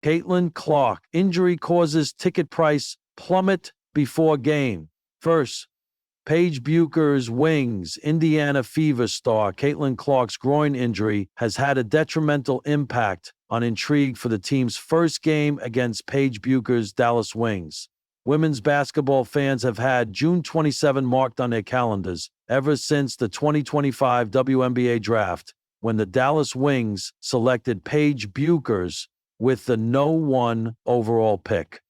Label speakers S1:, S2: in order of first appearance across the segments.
S1: Caitlin Clark, injury causes ticket price plummet before game. First, Paige Bueckers, Wings, Indiana Fever star Caitlin Clark's groin injury has had a detrimental impact on intrigue for the team's first game against Paige Bueckers' Dallas Wings. Women's basketball fans have had June 27 marked on their calendars ever since the 2025 WNBA draft, when the Dallas Wings selected Paige Bueckers with the No. 1 overall pick.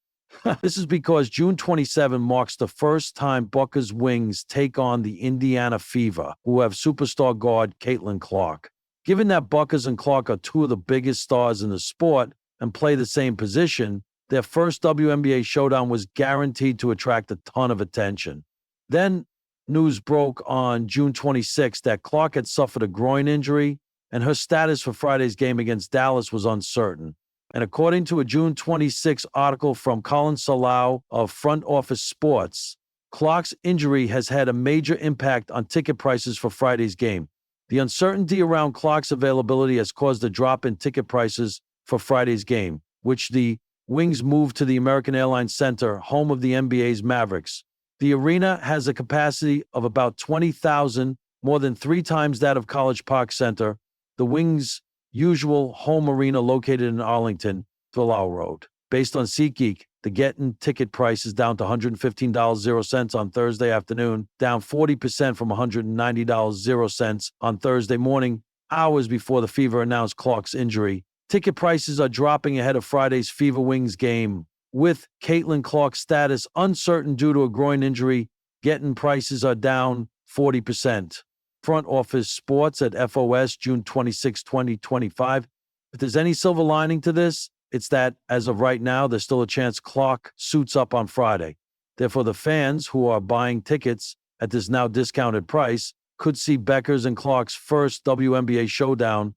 S1: This is because June 27 marks the first time Bueckers' Wings take on the Indiana Fever, who have superstar guard Caitlin Clark. Given that Bueckers and Clark are two of the biggest stars in the sport and play the same position, their first WNBA showdown was guaranteed to attract a ton of attention. Then, news broke on June 26 that Clark had suffered a groin injury, and her status for Friday's game against Dallas was uncertain. And according to a June 26 article from Colin Salau of Front Office Sports, Clark's injury has had a major impact on ticket prices for Friday's game. The uncertainty around Clark's availability has caused a drop in ticket prices for Friday's game, which the Wings moved to the American Airlines Center, home of the NBA's Mavericks. The arena has a capacity of about 20,000, more than 3 times that of College Park Center, the Wings' usual home arena located in Arlington, Villau Road. Based on SeatGeek, the get-in ticket price is down to $115.00 on Thursday afternoon, down 40% from $190.00 on Thursday morning, hours before the Fever announced Clark's injury. Ticket prices are dropping ahead of Friday's Fever Wings game. With Caitlin Clark's status uncertain due to a groin injury, get-in prices are down 40%. Front Office Sports at FOS, June 26, 2025. If there's any silver lining to this, it's that, as of right now, there's still a chance Clark suits up on Friday. Therefore, the fans who are buying tickets at this now discounted price could see Bueckers and Clark's first WNBA showdown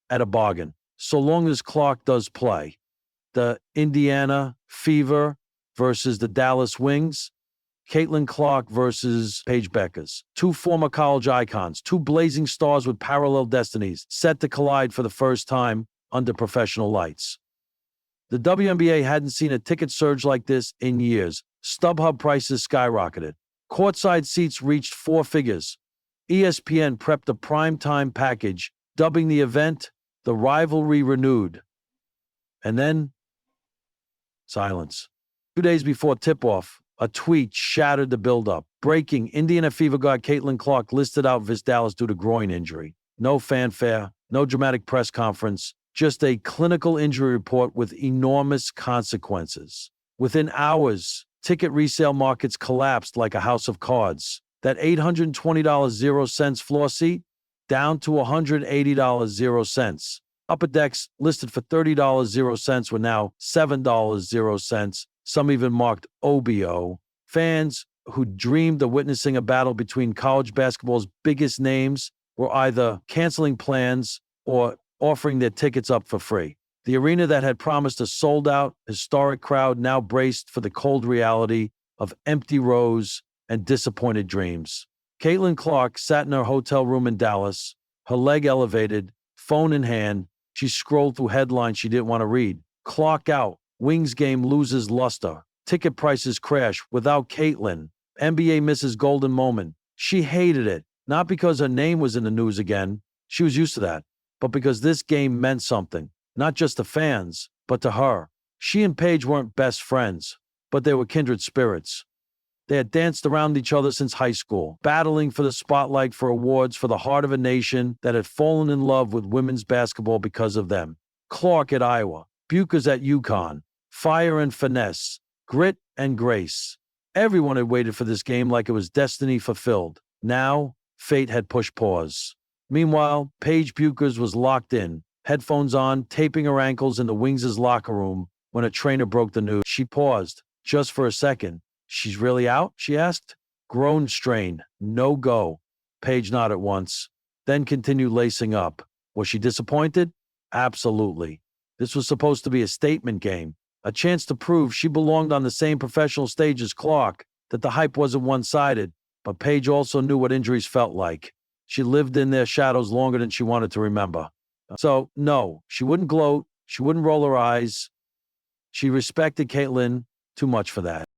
S1: at a bargain, so long as Clark does play. The Indiana Fever versus the Dallas Wings. Caitlin Clark versus Paige Bueckers. 2 former college icons, 2 blazing stars with parallel destinies, set to collide for the first time under professional lights. The WNBA hadn't seen a ticket surge like this in years. StubHub prices skyrocketed. Courtside seats reached 4 figures. ESPN prepped a primetime package, dubbing the event the rivalry renewed. And then, silence. 2 days before tip-off, a tweet shattered the buildup. Breaking: Indiana Fever guard Caitlin Clark listed out vs. Dallas due to groin injury. No fanfare, no dramatic press conference, just a clinical injury report with enormous consequences. Within hours, ticket resale markets collapsed like a house of cards. That $820.00 floor seat, down to $180.00. Upper decks listed for $30.00 were now $7.00. Some even marked OBO. Fans who dreamed of witnessing a battle between college basketball's biggest names were either canceling plans or offering their tickets up for free. The arena that had promised a sold-out, historic crowd now braced for the cold reality of empty rows and disappointed dreams. Caitlin Clark sat in her hotel room in Dallas, her leg elevated, phone in hand. She scrolled through headlines she didn't want to read. Clark out. Wings game loses luster. Ticket prices crash without Caitlin. NBA misses golden moment. She hated it, not because her name was in the news again. She was used to that. But because this game meant something, not just to fans, but to her. She and Paige weren't best friends, but they were kindred spirits. They had danced around each other since high school, battling for the spotlight for awards for the heart of a nation that had fallen in love with women's basketball because of them. Clark at Iowa, Bueckers at UConn, fire and finesse, grit and grace. Everyone had waited for this game like it was destiny fulfilled. Now, fate had pushed pause. Meanwhile, Paige Bueckers was locked in, headphones on, taping her ankles in the Wings' locker room when a trainer broke the news. She paused, just for a second. She's really out? She asked. Groan strain. No go. Paige nodded once, then continued lacing up. Was she disappointed? Absolutely. This was supposed to be a statement game, a chance to prove she belonged on the same professional stage as Clark, that the hype wasn't one-sided, but Paige also knew what injuries felt like. She lived in their shadows longer than she wanted to remember. So, no, she wouldn't gloat, she wouldn't roll her eyes. She respected Caitlyn too much for that.